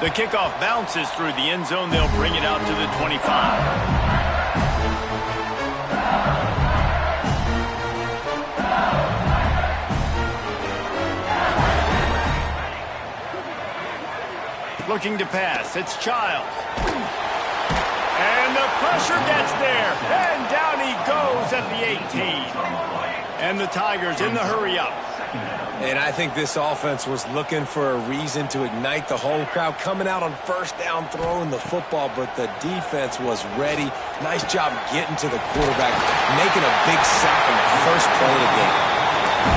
The kickoff bounces through the end zone. They'll bring it out to the 25. Looking to pass. It's Childs. And the pressure gets there. And down he goes at the 18. And the Tigers in the hurry up. And I think this offense was looking for a reason to ignite the home crowd, coming out on first down, throwing the football, but the defense was ready. Nice job getting to the quarterback, making a big sack on the first play of the game.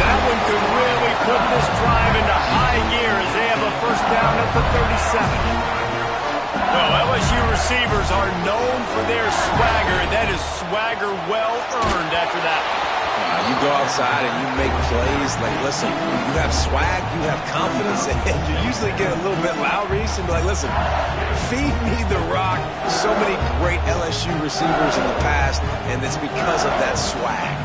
That one could really put this drive into high gear as they have a first down at the 37. Well, LSU receivers are known for their swagger. That is swagger well earned after that. You go outside and you make plays. Like, listen, you have swag, you have confidence, and you usually get a little bit loud, Reese, and be like, listen, feed me the rock. So many great LSU receivers in the past, and it's because of that swag.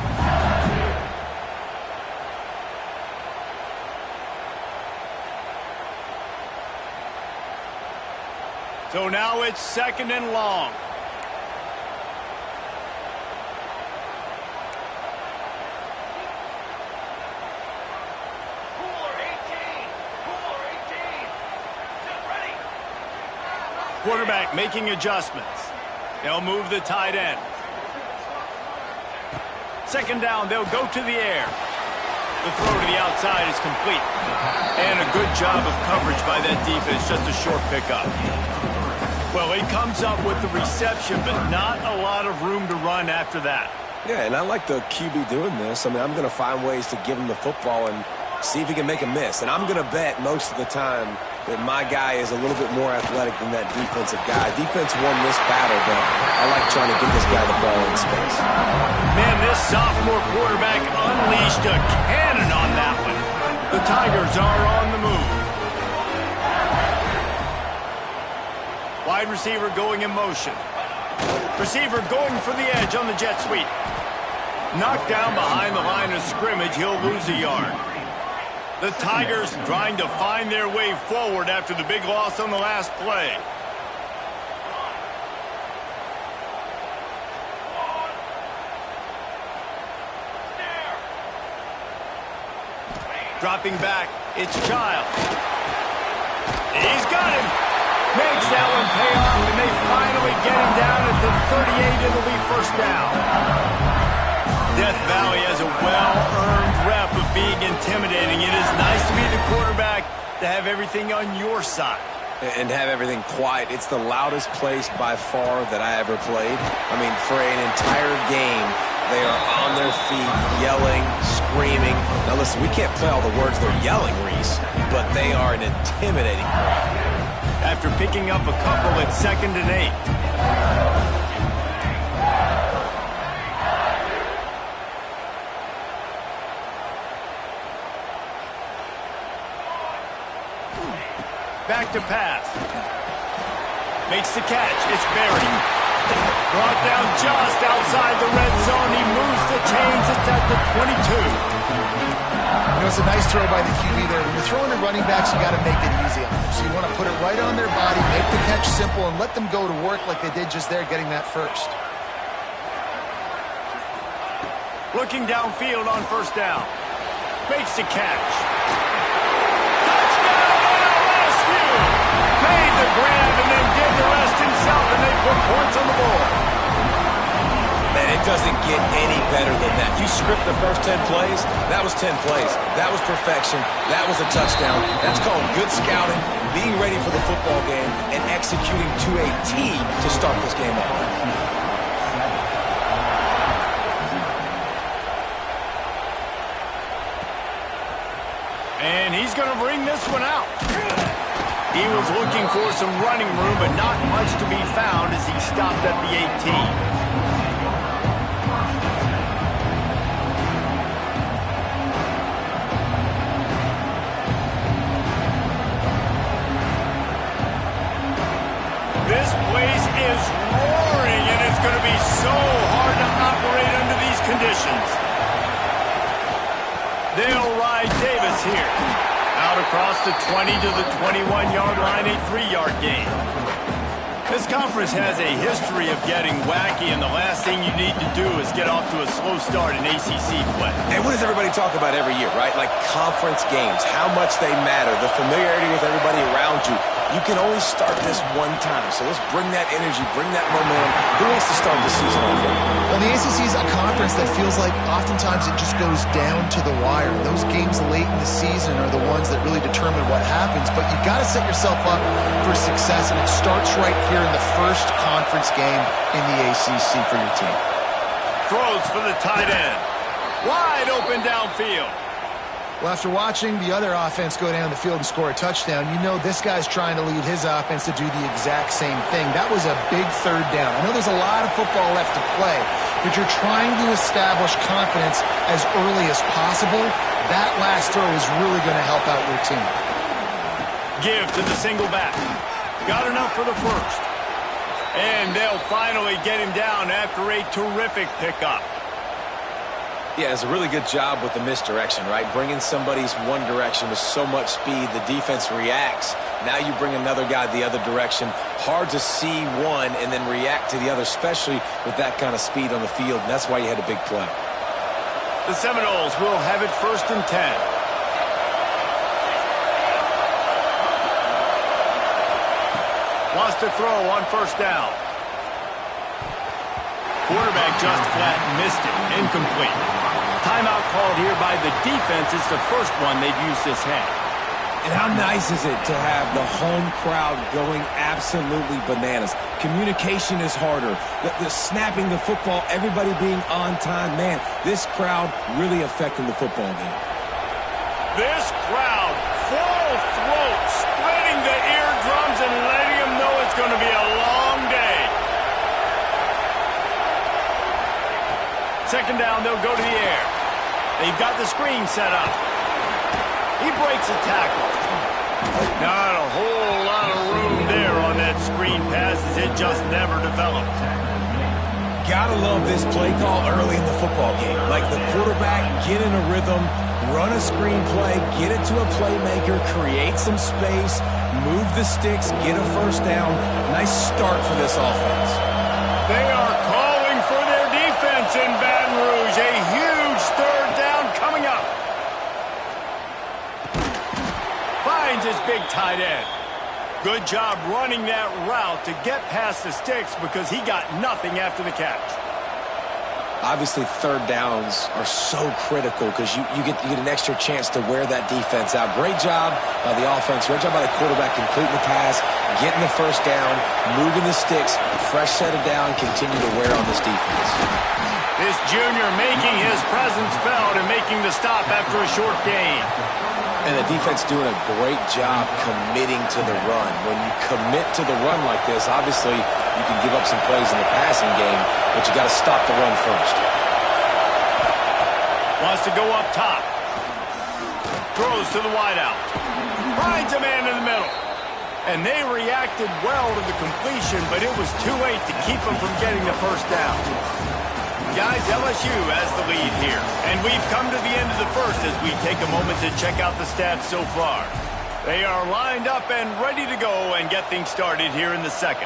So now it's 2nd and long. Quarterback making adjustments. They'll move the tight end. 2nd down, they'll go to the air. The throw to the outside is complete. And a good job of coverage by that defense, just a short pickup. Well, he comes up with the reception, but not a lot of room to run after that. Yeah, and I like the QB doing this. I mean, I'm going to find ways to give him the football and see if he can make a miss. And I'm going to bet most of the time that my guy is a little bit more athletic than that defensive guy. Defense won this battle, but I like trying to get this guy the ball in space. Man, this sophomore quarterback unleashed a cannon on that one. The Tigers are on the move. Wide receiver going in motion. Receiver going for the edge on the jet sweep. Knocked down behind the line of scrimmage. He'll lose a yard. The Tigers trying to find their way forward after the big loss on the last play. Dropping back, it's Childs. He's got him. Makes that one pay off, and they finally get him down at the 38. It'll be first down. Death Valley has a well-earned rep of being intimidating. It is nice to be the quarterback, to have everything on your side. And have everything quiet. It's the loudest place by far that I ever played. I mean, for an entire game, they are on their feet, yelling, screaming. Now listen, we can't play all the words they're yelling, Reese, but they are an intimidating crowd. After picking up a couple at 2nd and 8. Back to pass. Makes the catch. It's buried. Brought down just outside the red zone. He moves the chains. It's at the 22. You know, it's a nice throw by the QB there. When you're throwing to running backs, you got to make it easy on them. So you want to put it right on their body, make the catch simple, and let them go to work like they did just there, getting that first. Looking downfield on first down. Makes the catch. Made the grab and then did the rest himself, and they put points on the board. Man, it doesn't get any better than that. You script the first 10 plays, that was 10 plays. That was perfection. That was a touchdown. That's called good scouting, being ready for the football game, and executing to a T to start this game off. And he's going to bring this one out. He was looking for some running room, but not much to be found as he stopped at the 18. This place is roaring, and it's going to be so hard to operate under these conditions. They'll ride Davis here. Out across the 20 to the 21-yard line, a 3-yard gain. This conference has a history of getting wacky, and the last thing you need to do is get off to a slow start in ACC play. And what does everybody talk about every year, right? Like conference games, how much they matter, the familiarity with everybody around you. You can only start this one time, so let's bring that energy, bring that momentum. Who wants to start the season off with? Well, the ACC is a conference that feels like oftentimes it just goes down to the wire. Those games late in the season are the ones that really determine what happens, but you've got to set yourself up for success, and it starts right here in the first conference game in the ACC for your team. Throws for the tight end. Wide open downfield. Well, after watching the other offense go down the field and score a touchdown, you know this guy's trying to lead his offense to do the exact same thing. That was a big third down. I know there's a lot of football left to play, but you're trying to establish confidence as early as possible. That last throw is really going to help out your team. Give to the single back. Got enough for the first. And they'll finally get him down after a terrific pickup. Yeah, it's a really good job with the misdirection, right? Bringing somebody's one direction with so much speed, the defense reacts. Now you bring another guy the other direction. Hard to see one and then react to the other, especially with that kind of speed on the field, and that's why you had a big play. The Seminoles will have it 1st and 10. Wants to throw on 1st down. Quarterback just flat missed it. Incomplete. Timeout called here by the defense. It's the first one they've used this half. And how nice is it to have the home crowd going absolutely bananas? Communication is harder. The snapping the football, everybody being on time. Man, this crowd really affecting the football game. This crowd, full throat, spreading the eardrums and letting them know it's going to be a long day. 2nd down, they'll go to the air. They've got the screen set up. He breaks a tackle. Not a whole lot of room there on that screen pass as it just never developed. Gotta love this play call early in the football game. Like the quarterback, get in a rhythm, run a screen play, get it to a playmaker, create some space, move the sticks, get a 1st down. Nice start for this offense. They are calling for their defense in Baton Rouge. A huge 3rd down coming up. Finds his big tight end. Good job running that route to get past the sticks because he got nothing after the catch. Obviously, 3rd downs are so critical because you get an extra chance to wear that defense out. Great job by the offense. Great job by the quarterback completing the pass, getting the 1st down, moving the sticks, fresh set of down, continue to wear on this defense. This junior making his presence felt and making the stop after a short gain. And the defense doing a great job committing to the run. When you commit to the run like this, obviously you can give up some plays in the passing game, but you got to stop the run first. Wants to go up top. Throws to the wideout. Finds a man in the middle. And they reacted well to the completion, but it was too late to keep them from getting the 1st down. Guys, LSU has the lead here. And we've come to the end of the first as we take a moment to check out the stats so far. They are lined up and ready to go and get things started here in the 2nd.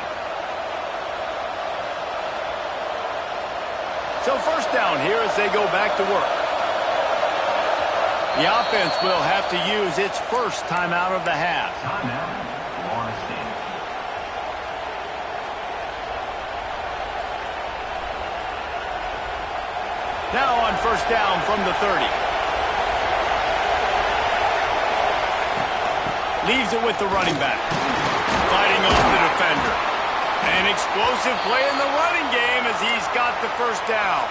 So 1st down here as they go back to work. The offense will have to use its 1st timeout of the half. Now on 1st down from the 30. Leaves it with the running back. Fighting off the defender. An explosive play in the running game as he's got the 1st down.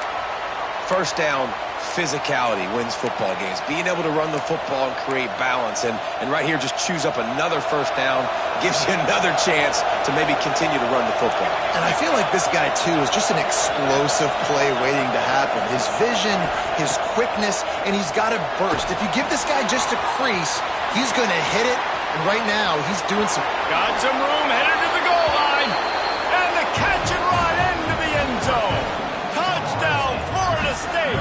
1st down, physicality wins football games. Being able to run the football and create balance. And right here, just choose up another 1st down. Gives you another chance to maybe continue to run the football. And I feel like this guy, too, is just an explosive play waiting to happen. His vision, his quickness, and he's got to burst. If you give this guy just a crease, he's going to hit it. And right now, he's doing some... Got some room, headed to the goal line. And the catch and run into the end zone. Touchdown, Florida State.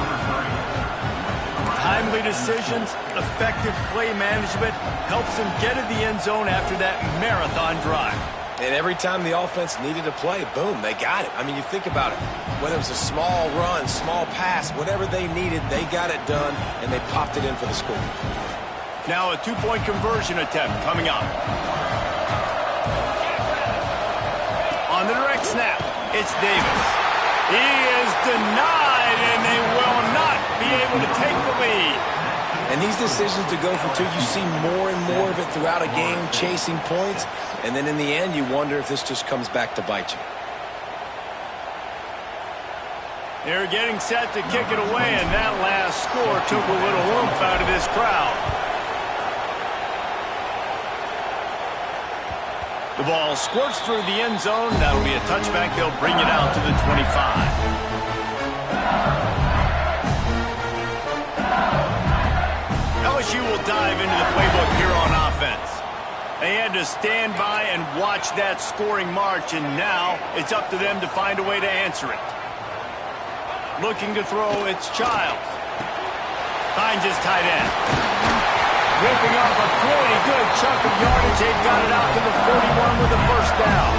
timely decisions, effective play management helps them get in the end zone after that marathon drive. And every time the offense needed a play, boom, they got it. I mean, you think about it. Whether it was a small run, small pass, whatever they needed, they got it done, and they popped it in for the score. Now a two-point conversion attempt coming up. On the direct snap, it's Davis. He is denied, and they will not be able to take the lead. And these decisions to go for two, you see more and more of it throughout a game, chasing points. And then in the end, you wonder if this just comes back to bite you. They're getting set to kick it away, and that last score took a little oomph out of this crowd. The ball squirts through the end zone. That'll be a touchback. They'll bring it out to the 25. LSU will dive into the playbook here on offense. They had to stand by and watch that scoring march, and now it's up to them to find a way to answer it. Looking to throw, it's Childs. Finds his tight end. Ripping off a pretty good chunk of yardage. They've got it out to the 41 with a first down.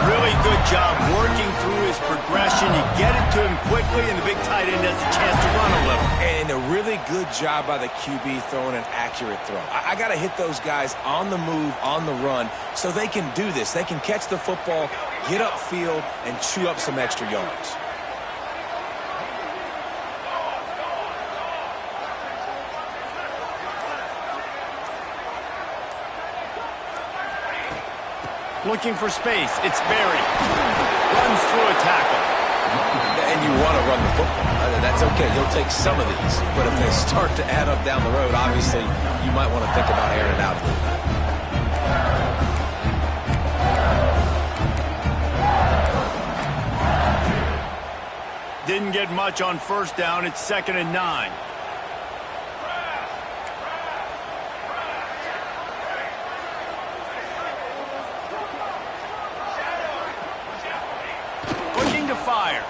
Really good job working through his progression. You get it to him quickly, and the big tight end has a chance to run a little. And a really good job by the QB throwing an accurate throw. I got to hit those guys on the move, on the run, so they can do this. They can catch the football, get upfield, and chew up some extra yards. Looking for space. It's Berry. Runs through a tackle. And you want to run the football. That's okay. You'll take some of these. But if they start to add up down the road, obviously, you might want to think about airing it out a little bit. Didn't get much on first down. It's 2nd and 9. Fire.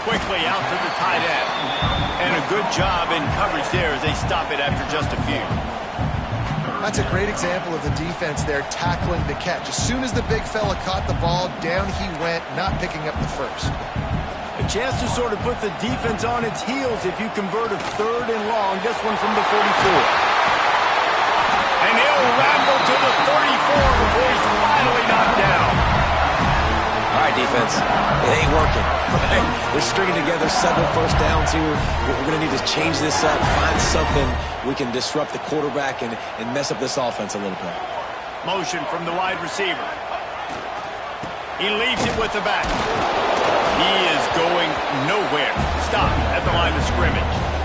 Quickly out to the tight end. And a good job in coverage there as they stop it after just a few. That's a great example of the defense there tackling the catch. As soon as the big fella caught the ball, down he went, not picking up the first. A chance to sort of put the defense on its heels if you convert a 3rd and long. This one from the 44. And he'll ramble to the 34 before he's finally knocked down. All right, defense, it ain't working. We're stringing together several first downs here. We're going to need to change this up, find something we can disrupt the quarterback and mess up this offense a little bit. Motion from the wide receiver. He leaves it with the back. He is going nowhere. Stop at the line of scrimmage.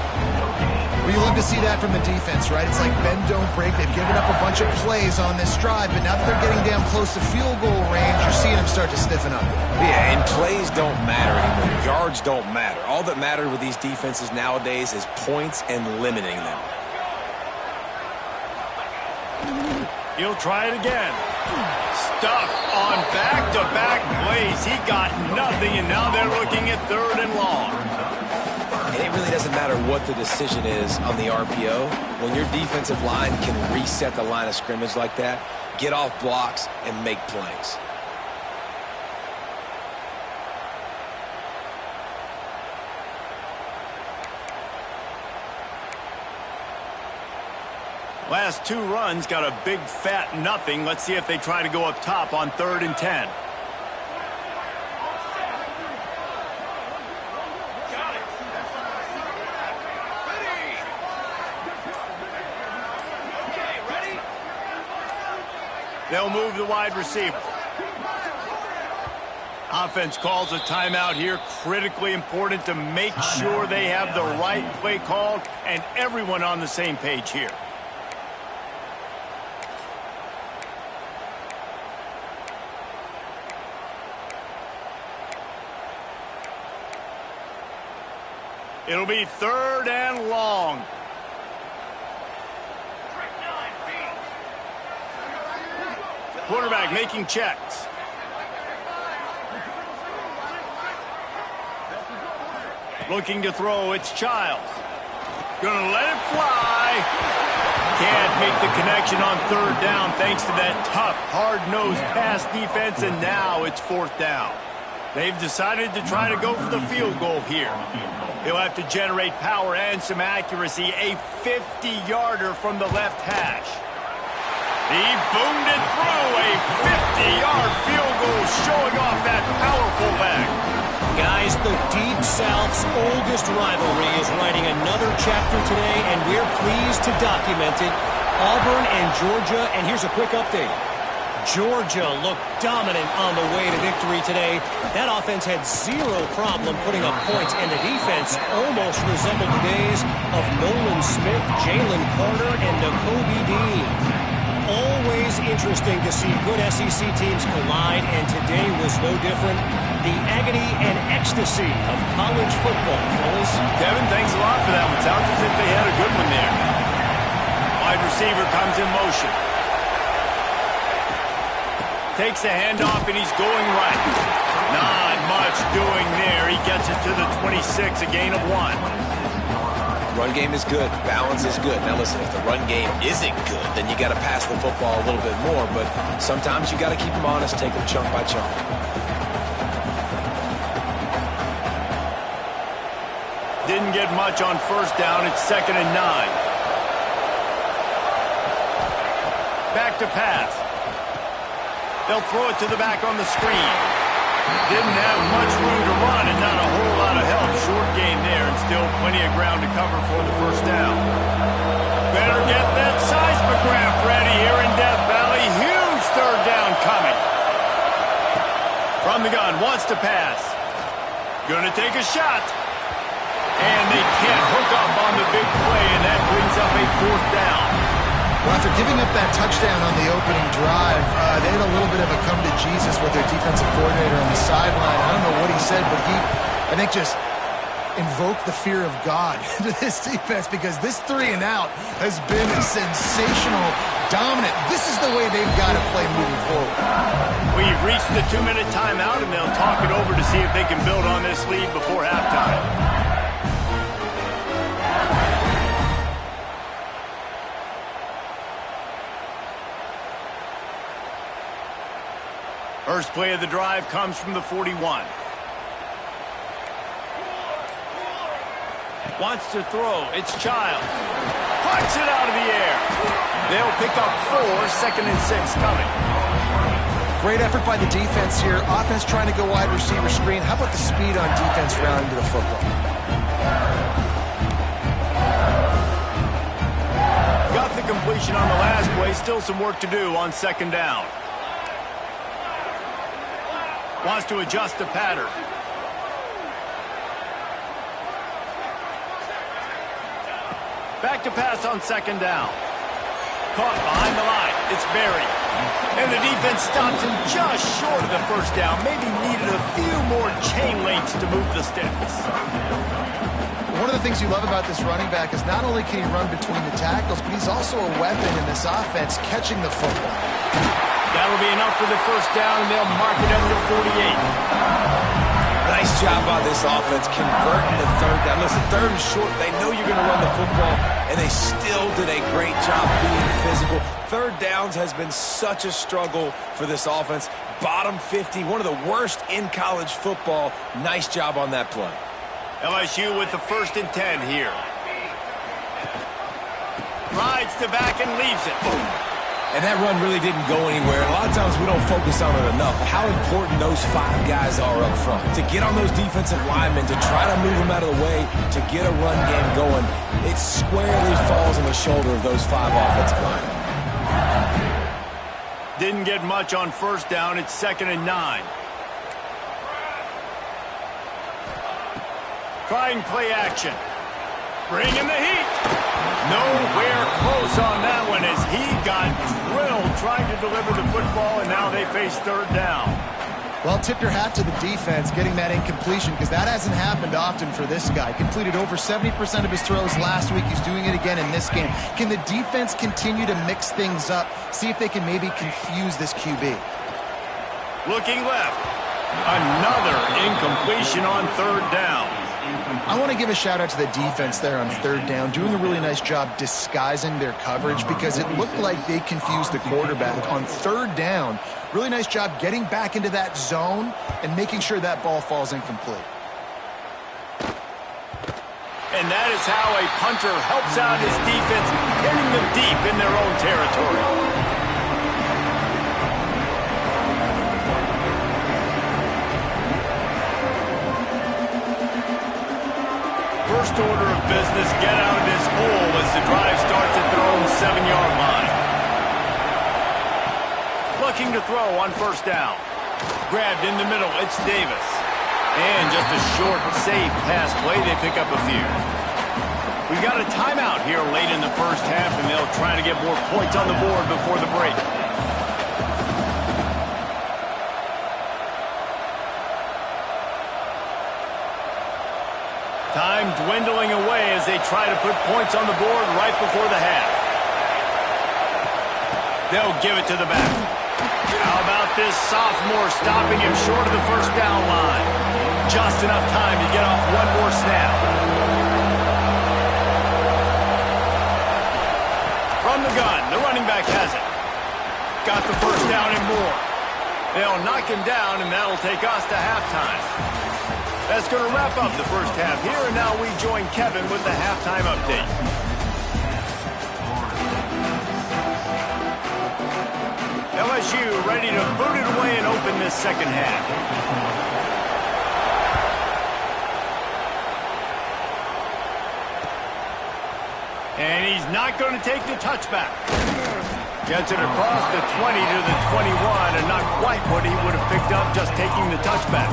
Well, you love to see that from the defense, right? It's like bend, don't break. They've given up a bunch of plays on this drive, but now that they're getting down close to field goal range, you're seeing them start to stiffen up. Yeah, and plays don't matter anymore. Yards don't matter. All that matters with these defenses nowadays is points and limiting them. He'll try it again. Stuff on back-to-back plays. He got nothing, and now they're looking at 3rd and long. And it really doesn't matter what the decision is on the RPO. When your defensive line can reset the line of scrimmage like that, get off blocks and make plays. Last 2 runs got a big fat nothing. Let's see if they try to go up top on 3rd and 10. They'll move the wide receiver. Offense calls a timeout here. Critically important to make sure they have the right play called and everyone on the same page here. It'll be 3rd and long. Quarterback making checks. Looking to throw, it's Childs. Gonna let it fly. Can't make the connection on third down thanks to that tough, hard-nosed pass defense, and now it's fourth down. They've decided to try to go for the field goal here. He'll have to generate power and some accuracy, a 50-yarder from the left hash. He boomed it through, a 50-yard field goal showing off that powerful leg. Guys, the Deep South's oldest rivalry is writing another chapter today, and we're pleased to document it. Auburn and Georgia, and here's a quick update. Georgia looked dominant on the way to victory today. That offense had zero problem putting up points, and the defense almost resembled the days of Nolan Smith, Jalen Carter, and Nakobe Dean. Always interesting to see good SEC teams collide, and today was no different. The agony and ecstasy of college football, fellas. Devin, thanks a lot for that one. Sounds as if they had a good one there. Wide receiver comes in motion. Takes the handoff, and he's going right. Not much doing there. He gets it to the 26, a gain of 1. Run game is good. Balance is good. Now listen, if the run game isn't good, then you got to pass the football a little bit more. But sometimes you got to keep them honest, take them chunk by chunk. Didn't get much on first down. It's 2nd and 9. Back to pass. They'll throw it to the back on the screen. Didn't have much room to run and not a whole lot of help. Short game there and still plenty of ground to cover for the first down. Better get that seismograph ready here in Death Valley. Huge third down coming. From the gun, wants to pass. Gonna take a shot. And they can't hook up on the big play, and that brings up a fourth down. Well, after giving up that touchdown on the opening drive, they had a little bit of a come-to-Jesus with their defensive coordinator on the sideline. I don't know what he said, but he, I think, just invoked the fear of God into this defense, because this 3-and-out has been sensational, dominant. This is the way they've got to play moving forward. We've reached the 2-minute timeout, and they'll talk it over to see if they can build on this lead before halftime. First play of the drive comes from the 41. Wants to throw. It's Childs. Punts it out of the air. They'll pick up 4, 2nd and 6 coming. Great effort by the defense here. Offense trying to go wide receiver screen. How about the speed on defense rounding to the football? Got the completion on the last play. Still some work to do on 2nd down. Wants to adjust the pattern. Back to pass on 2nd down. Caught behind the line. It's Berry. And the defense stops him just short of the first down. Maybe needed a few more chain links to move the sticks. One of the things you love about this running back is not only can he run between the tackles, but he's also a weapon in this offense, catching the football. That'll be enough for the first down, and they'll mark it up to 48. Nice job by this offense converting the third down. Listen, 3rd and short, they know you're going to run the football, and they still did a great job being physical. 3rd downs has been such a struggle for this offense. Bottom 50, one of the worst in college football. Nice job on that play. LSU with the 1st and 10 here. Rides the back and leaves it. Boom. And that run really didn't go anywhere. A lot of times we don't focus on it enough. How important those 5 guys are up front. To get on those defensive linemen, to try to move them out of the way, to get a run game going, it squarely falls on the shoulder of those 5 offensive linemen. Didn't get much on first down. It's 2nd and 9. Trying play action. Bringing the heat. Nowhere close on that one as he got drilled trying to deliver the football, and now they face 3rd down. Well, tip your hat to the defense getting that incompletion, because that hasn't happened often for this guy. Completed over 70% of his throws last week. He's doing it again in this game. Can the defense continue to mix things up? See if they can maybe confuse this QB. Looking left. Another incompletion on 3rd down. I want to give a shout out to the defense there on third down, doing a really nice job disguising their coverage because it looked like they confused the quarterback on third down. Really nice job getting back into that zone and making sure that ball falls incomplete. And that is how a punter helps out his defense, hitting them deep in their own territory. First order of business, get out of this hole as the drive starts at their own 7-yard line. Looking to throw on first down. Grabbed in the middle, it's Davis. And just a short, safe pass play, they pick up a few. We've got a timeout here late in the first half, and they'll try to get more points on the board before the break. Time dwindling away as they try to put points on the board right before the half. They'll give it to the back. How about this sophomore stopping him short of the first down line? Just enough time to get off one more snap. From the gun, the running back has it. Got the first down and more. They'll knock him down, and that'll take us to halftime. That's going to wrap up the first half here, and now we join Kevin with the halftime update. LSU ready to boot it away and open this second half. And he's not going to take the touchback. Gets it across the 20 to the 21, and not quite what he would have picked up just taking the touchback.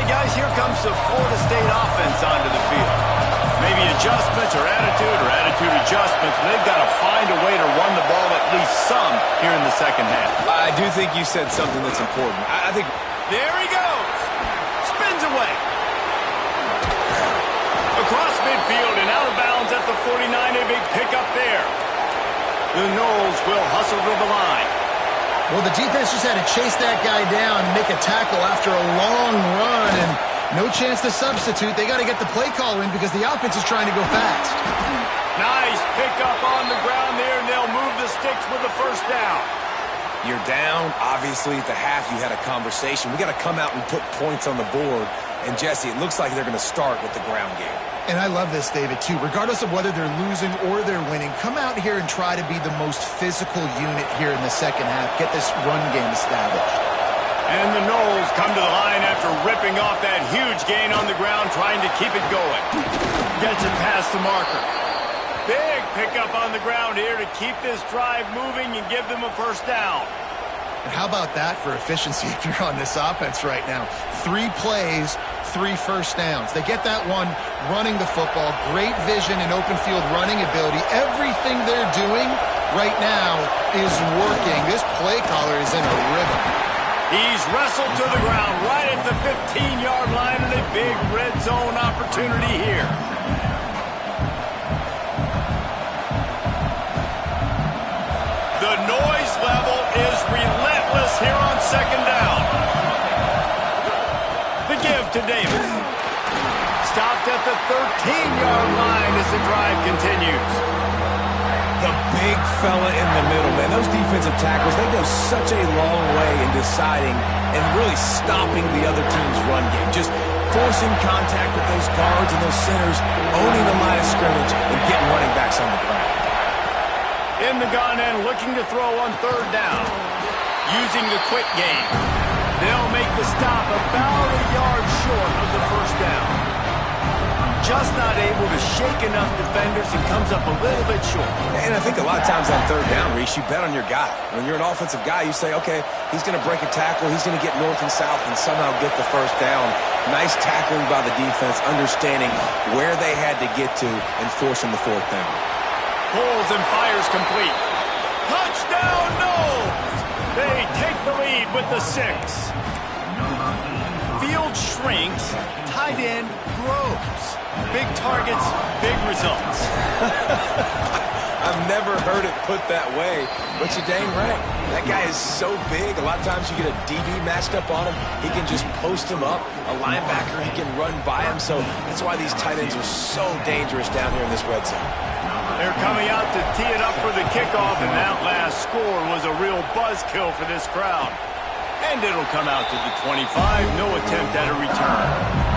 Guys, here comes the Florida State offense onto the field. Maybe adjustments or attitude adjustments, but they've got to find a way to run the ball at least some here in the second half. I do think you said something that's important. I think... There he goes. Spins away. Across midfield and out of bounds at the 49, a big pickup there. The Noles will hustle to the line. Well, the defense just had to chase that guy down and make a tackle after a long run, and no chance to substitute. They got to get the play call in because the offense is trying to go fast. Nice pickup on the ground there, and they'll move the sticks with the first down. You're down. Obviously, at the half, you had a conversation. We got to come out and put points on the board. And, Jesse, it looks like they're going to start with the ground game. And I love this, David, too. Regardless of whether they're losing or they're winning, come out here and try to be the most physical unit here in the second half. Get this run game established. And the Noles come to the line after ripping off that huge gain on the ground, trying to keep it going. Gets it past the marker. Big pickup on the ground here to keep this drive moving and give them a first down. And how about that for efficiency if you're on this offense right now? 3 plays, 3 first downs. They get that one running the football, great vision and open field running ability. Everything they're doing right now is working. This play caller is in a rhythm. He's wrestled to the ground right at the 15-yard line, and a big red zone opportunity here. The noise level is relentless here on second down. The give to Davis. Stopped at the 13-yard line as the drive continues. The big fella in the middle, man. Those defensive tackles, they go such a long way in deciding and really stopping the other team's run game. Just forcing contact with those guards and those centers, owning the line of scrimmage, and getting running backs on the ground. In the gun and looking to throw on third down. Using the quick game. They'll make the stop about a yard short of the first down. Just not able to shake enough defenders and comes up a little bit short. And I think a lot of times on third down, Reese, you bet on your guy. When you're an offensive guy, you say, okay, he's going to break a tackle, he's going to get north and south and somehow get the first down. Nice tackling by the defense, understanding where they had to get to and forcing the fourth down. Pulls and fires complete. Touchdown, Noles! They take the lead with the 6. Field shrinks, tight end grows. Big targets, big results. I've never heard it put that way, but you're dang right. That guy is so big. A lot of times you get a DB matched up on him. He can just post him up. A linebacker, he can run by him. So that's why these tight ends are so dangerous down here in this red zone. They're coming out to tee it up for the kickoff, and that last score was a real buzzkill for this crowd. And it'll come out to the 25. No attempt at a return.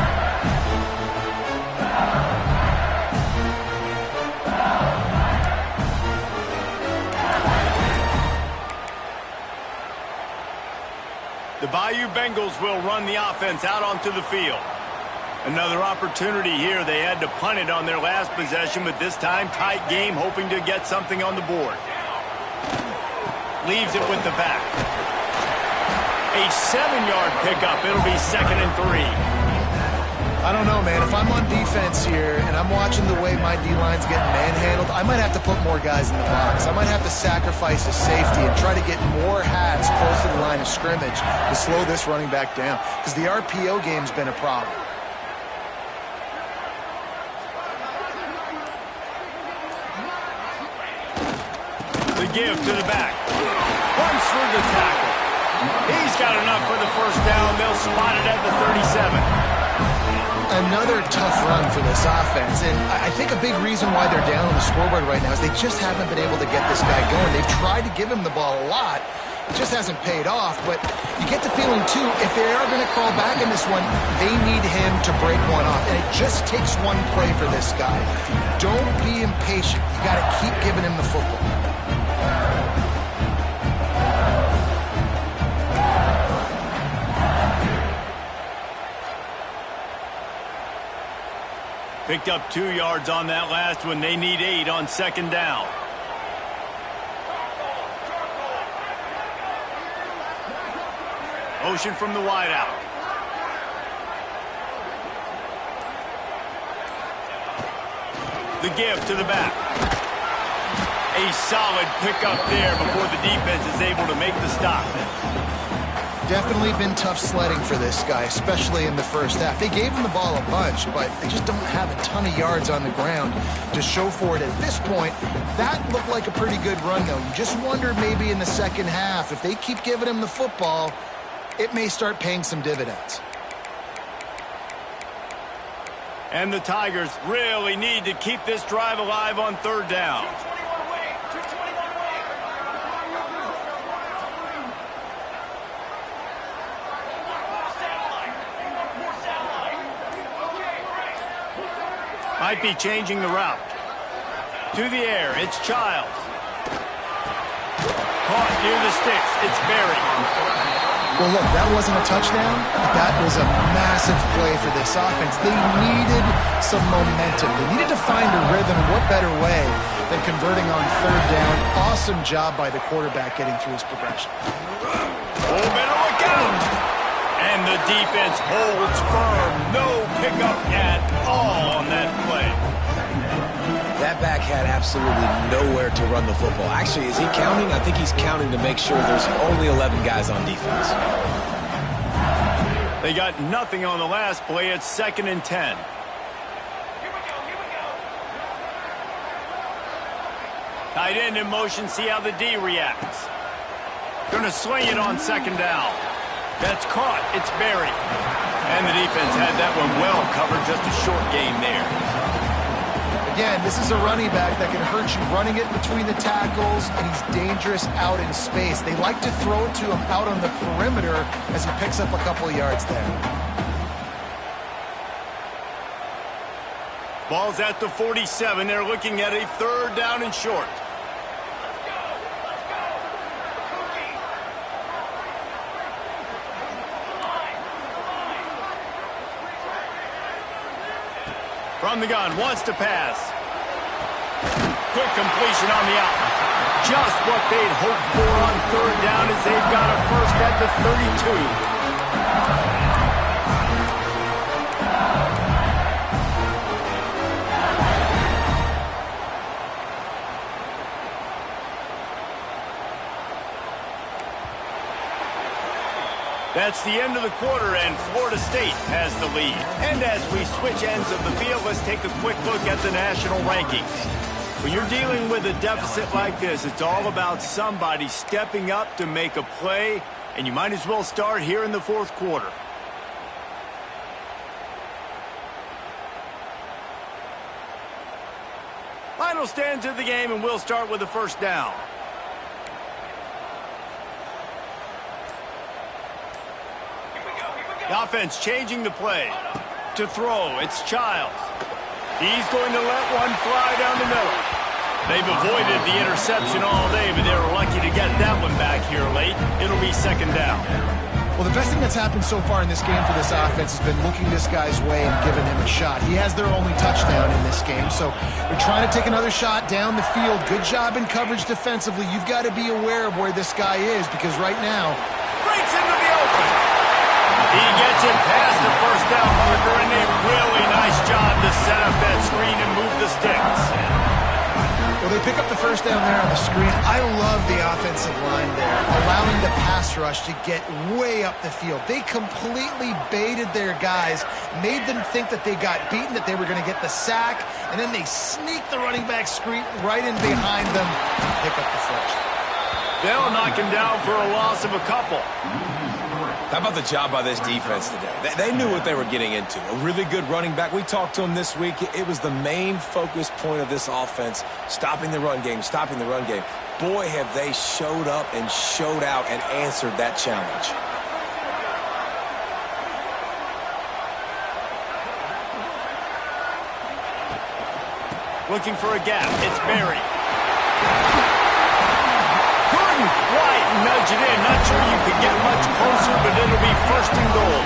The Bayou Bengals will run the offense out onto the field. Another opportunity here. They had to punt it on their last possession, but this time tight game, hoping to get something on the board. Leaves it with the back. A 7-yard pickup. It'll be 2nd and 3. I don't know, man. If I'm on defense here and I'm watching the way my D-line's getting manhandled, I might have to put more guys in the box. I might have to sacrifice a safety and try to get more hats close to the line of scrimmage to slow this running back down, because the RPO game's been a problem. The give to the back. Runs through the tackle. He's got enough for the first down. They'll spot it at the 37. Another tough run for this offense, and I think a big reason why they're down on the scoreboard right now is they just haven't been able to get this guy going. They've tried to give him the ball a lot. It just hasn't paid off, but you get the feeling, too, if they are going to crawl back in this one, they need him to break one off, and it just takes one play for this guy. Don't be impatient. You got to keep giving him the football. Picked up 2 yards on that last one. They need 8 on 2nd down. Motion from the wideout. The give to the back. A solid pickup there before the defense is able to make the stop. Definitely been tough sledding for this guy, especially in the first half. They gave him the ball a bunch, but they just don't have a ton of yards on the ground to show for it at this point. That looked like a pretty good run, though. You just wonder maybe in the second half, if they keep giving him the football, it may start paying some dividends. And the Tigers really need to keep this drive alive on 3rd down. Might be changing the route. To the air, it's Childs. Caught near the sticks, it's Berry. Well, look, that wasn't a touchdown. That was a massive play for this offense. They needed some momentum. They needed to find a rhythm. What better way than converting on 3rd down? Awesome job by the quarterback getting through his progression. Oh, better look out! And the defense holds firm. No pickup at all on that play. That back had absolutely nowhere to run the football. Actually, is he counting? I think he's counting to make sure there's only 11 guys on defense. They got nothing on the last play. It's 2nd and 10. Tight end in motion. See how the D reacts. Going to swing it on 2nd down. That's caught. It's Berry. And the defense had that one well covered. Just a short game there. Again, this is a running back that can hurt you running it between the tackles, and he's dangerous out in space. They like to throw it to him out on the perimeter as he picks up a couple of yards there. Ball's at the 47. They're looking at a 3rd down and short. From the gun, wants to pass. Quick completion on the out. Just what they'd hoped for on 3rd down as they've got a first at the 32. That's the end of the quarter, and Florida State has the lead. And as we switch ends of the field, let's take a quick look at the national rankings. When you're dealing with a deficit like this, it's all about somebody stepping up to make a play, and you might as well start here in the fourth quarter. Final stands of the game, and we'll start with the first down. The offense changing the play. To throw, it's Childs. He's going to let one fly down the middle. They've avoided the interception all day, but they were lucky to get that one back here late. It'll be second down. Well, the best thing that's happened so far in this game for this offense has been looking this guy's way and giving him a shot. He has their only touchdown in this game, so they're trying to take another shot down the field. Good job in coverage defensively. You've got to be aware of where this guy is, because right now, breaks into the open. He gets it past the first down marker, and a really nice job to set up that screen and move the sticks. Well, they pick up the first down there on the screen. I love the offensive line there, allowing the pass rush to get way up the field. They completely baited their guys, made them think that they got beaten, that they were going to get the sack, and then they sneak the running back screen right in behind them and pick up the first. They'll knock him down for a loss of a couple. How about the job by this defense today? They knew what they were getting into. A really good running back. We talked to him this week. It was the main focus point of this offense, stopping the run game, stopping the run game. Boy, have they showed up and showed out and answered that challenge. Looking for a gap. It's Berry. Quite nudge it in. Not sure you could get much closer, but it'll be first and goal.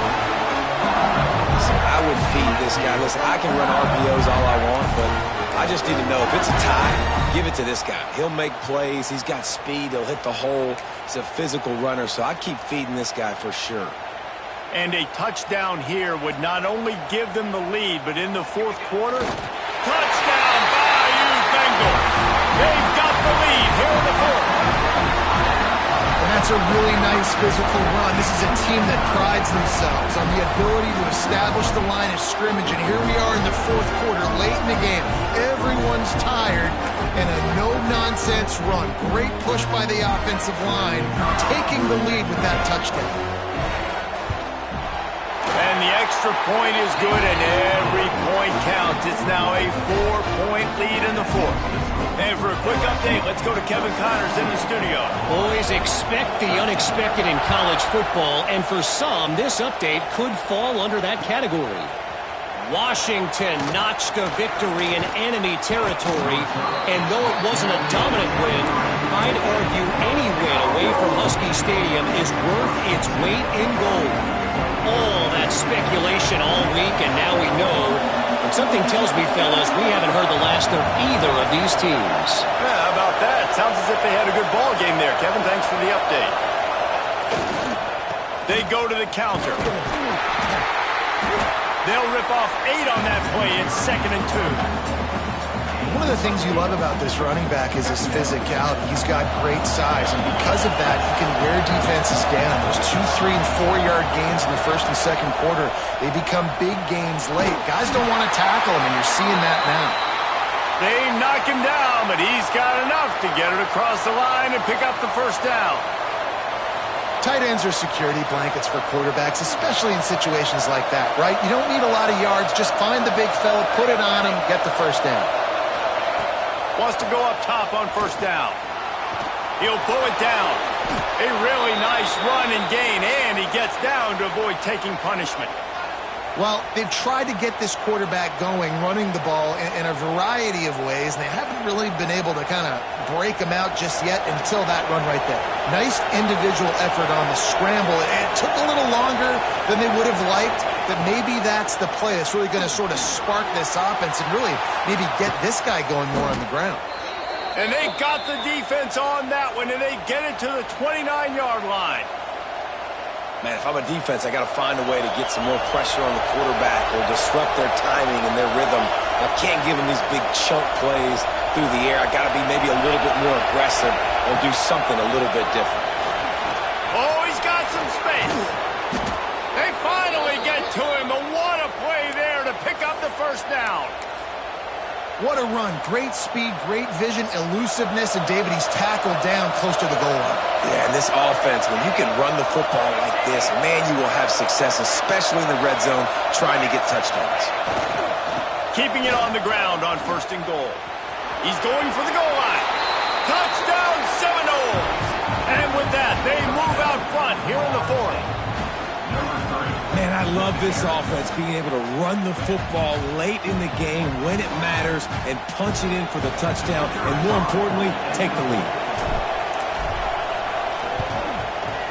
Listen, I would feed this guy. Listen, I can run RPOs all I want, but I just need to know if it's a tie, give it to this guy. He'll make plays. He's got speed. He'll hit the hole. He's a physical runner, so I keep feeding this guy for sure. And a touchdown here would not only give them the lead, but in the fourth quarter, touchdown Bayou Bengals. They've got the lead here in the fourth. And that's a really nice physical run. This is a team that prides themselves on the ability to establish the line of scrimmage. And here we are in the fourth quarter, late in the game. Everyone's tired, and a no-nonsense run. Great push by the offensive line, taking the lead with that touchdown. And the extra point is good, and every point counts. It's now a 4-point lead in the fourth. And for a quick update, let's go to Kevin Connors in the studio. Always expect the unexpected in college football, and for some, this update could fall under that category. Washington notched a victory in enemy territory, and though it wasn't a dominant win, I'd argue any win away from Husky Stadium is worth its weight in gold. All that speculation all week, and now we know. And something tells me, fellas, we haven't heard the last of either of these teams. Yeah, how about that? Sounds as if they had a good ball game there. Kevin, thanks for the update. They go to the counter. They'll rip off 8 on that play. It's 2nd and 2. One of the things you love about this running back is his physicality. He's got great size, and because of that, he can wear defenses down. Those 2, 3, and 4-yard gains in the first and second quarter, they become big gains late. Guys don't want to tackle him, and you're seeing that now. They knock him down, but he's got enough to get it across the line and pick up the first down. Tight ends are security blankets for quarterbacks, especially in situations like that, right? You don't need a lot of yards. Just find the big fella, put it on him, get the first down. Wants to go up top on first down. He'll pull it down. A really nice run and gain, and he gets down to avoid taking punishment. Well, they've tried to get this quarterback going, running the ball in a variety of ways, and they haven't really been able to kind of break him out just yet until that run right there. Nice individual effort on the scramble. It took a little longer than they would have liked, but maybe that's the play that's really going to sort of spark this offense and really maybe get this guy going more on the ground. And they got the defense on that one, and they get it to the 29-yard line. Man, if I'm a defense, I got to find a way to get some more pressure on the quarterback or disrupt their timing and their rhythm. I can't give them these big chunk plays through the air. I got to be maybe a little bit more aggressive or do something a little bit different. Oh, he's got some space. They finally get to him. But what a play there to pick up the first down. What a run. Great speed, great vision, elusiveness, and David, he's tackled down close to the goal line. Yeah, and this offense, when you can run the football like this, man, you will have success, especially in the red zone, trying to get touchdowns. Keeping it on the ground on 1st and goal. He's going for the goal line. Touchdown, Seminoles! And with that, they move out front here in the 4th. Man, I love this offense, being able to run the football late in the game when it matters and punch it in for the touchdown, and more importantly, take the lead.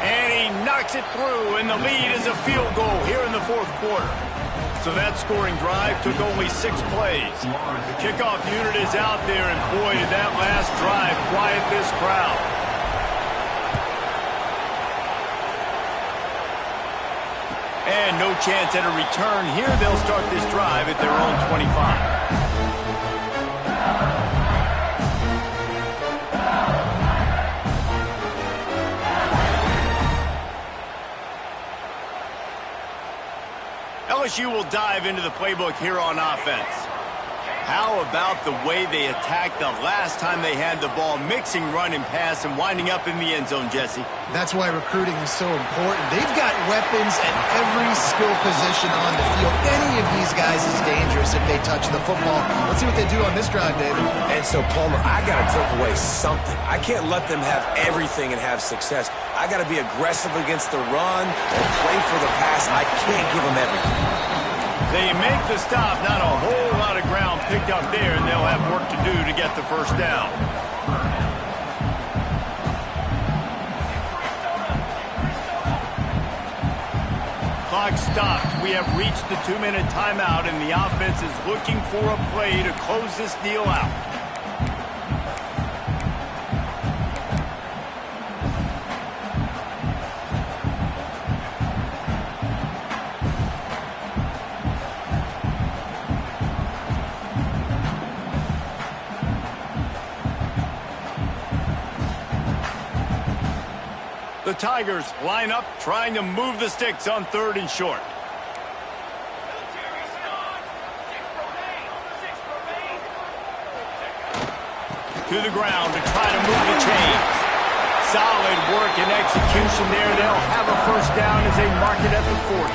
And he knocks it through, and the lead is a field goal here in the 4th quarter. So that scoring drive took only 6 plays. The kickoff unit is out there, and boy, did that last drive quiet this crowd. And no chance at a return here. They'll start this drive at their own 25. LSU will dive into the playbook here on offense. How about the way they attacked the last time they had the ball, mixing run and pass and winding up in the end zone, Jesse? That's why recruiting is so important. They've got weapons at every skill position on the field. Any of these guys is dangerous if they touch the football. Let's see what they do on this drive, David. And so, Palmer, I got to take away something. I can't let them have everything and have success. I got to be aggressive against the run and play for the pass. I can't give them everything. They make the stop, not a whole lot of ground picked up there, and they'll have work to do to get the 1st down. Clock stops. We have reached the 2-minute timeout, and the offense is looking for a play to close this deal out. The Tigers line up, trying to move the sticks on 3rd and short. To the ground to try to move the chains. Solid work and execution there. They'll have a 1st down as they mark it at the 40.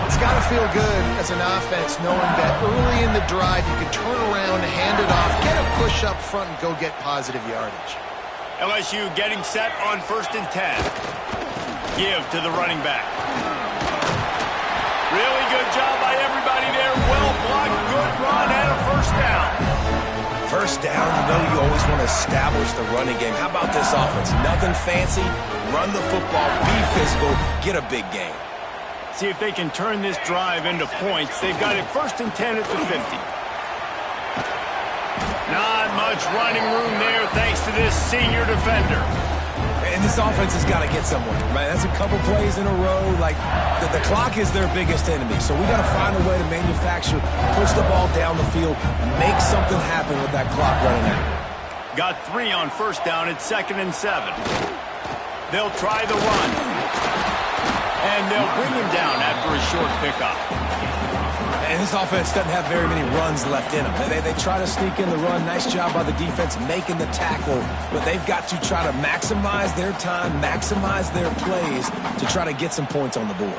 It's got to feel good as an offense knowing that early in the drive you can turn around, hand it off, get a push up front, and go get positive yardage. LSU getting set on 1st and 10. Give to the running back. Really good job by everybody there. Well blocked, good run, and a 1st down. 1st down, you always want to establish the running game. How about this offense? Nothing fancy. Run the football, be physical, get a big gain. See if they can turn this drive into points. They've got it 1st and 10 at the 50. Not much running room there thanks to this senior defender. And this offense has got to get somewhere, right? That's a couple plays in a row. Like, the clock is their biggest enemy. So we got to find a way to manufacture, push the ball down the field, make something happen with that clock running out. Got 3 on 1st down at 2nd and 7. They'll try the run. And they'll bring him down after a short pickup. And this offense doesn't have very many runs left in them. They try to sneak in the run. Nice job by the defense making the tackle. But they've got to try to maximize their time, maximize their plays to try to get some points on the board.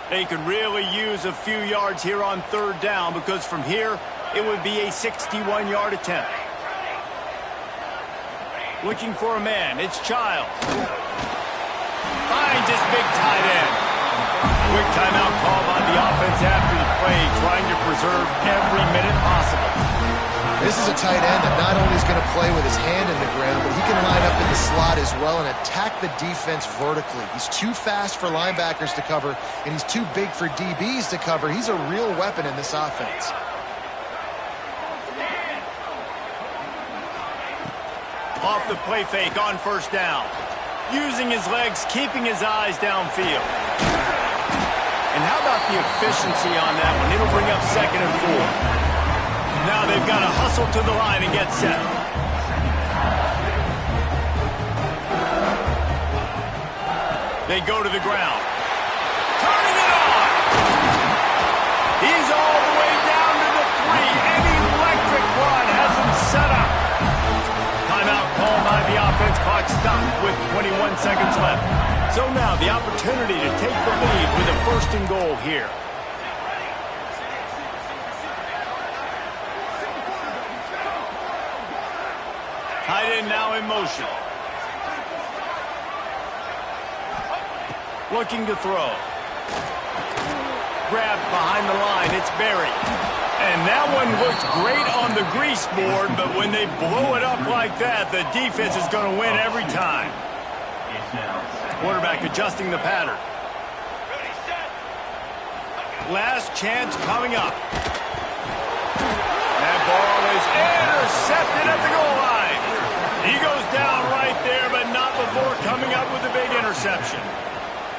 They could really use a few yards here on 3rd down because from here it would be a 61-yard attempt. Looking for a man. It's Childs. Finds his big tight end. Quick timeout call by the offense after the play, trying to preserve every minute possible. This is a tight end that not only is going to play with his hand in the ground, but he can line up in the slot as well and attack the defense vertically. He's too fast for linebackers to cover, and he's too big for DBs to cover. He's a real weapon in this offense. Off the play fake on 1st down. Using his legs, keeping his eyes downfield. And how about the efficiency on that one? It'll bring up 2nd and 4. Now they've got to hustle to the line and get set. They go to the ground. Turning it on. He's all the way down to the 3. An electric run has him set up. Timeout called by the offense. Clock stopped with 21 seconds left. So now the opportunity to take the lead with a 1st and goal here. Tight end now in motion. Looking to throw. Grabbed behind the line. It's Barry. And that one looks great on the grease board, but when they blow it up like that, the defense is going to win every time. Quarterback adjusting the pattern. Last chance coming up. That ball is intercepted at the goal line. He goes down right there, but not before coming up with a big interception.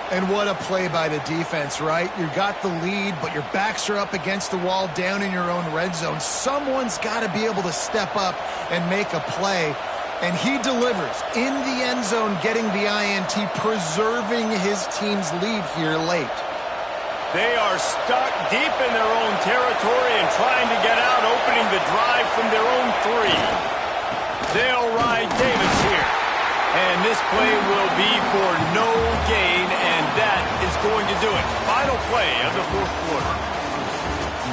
And what a play by the defense, right? You got the lead, but your backs are up against the wall down in your own red zone. Someone's got to be able to step up and make a play. And he delivers in the end zone, getting the INT, preserving his team's lead here late. They are stuck deep in their own territory and trying to get out, opening the drive from their own 3. They'll ride Davis here. And this play will be for no gain, and that is going to do it. Final play of the 4th quarter.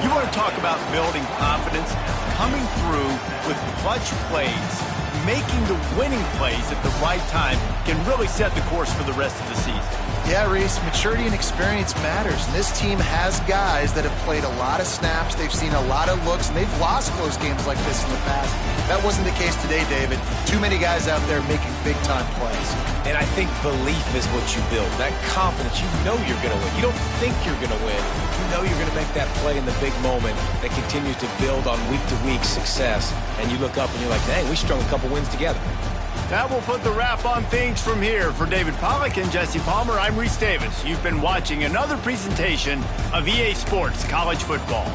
You want to talk about building confidence? Coming through with clutch plays, making the winning plays at the right time can really set the course for the rest of the season. Yeah, Reese, maturity and experience matters. And this team has guys that have played a lot of snaps. They've seen a lot of looks, and they've lost close games like this in the past. That wasn't the case today, David. Too many guys out there making big-time plays. And I think belief is what you build. That confidence, you know you're going to win. You don't think you're going to win. You know you're going to make that play in the big moment that continues to build on week-to-week success. And you look up and you're like, dang, we strung a couple wins together. That will put the wrap on things from here. For David Pollack and Jesse Palmer, I'm Reese Davis. You've been watching another presentation of EA Sports College Football.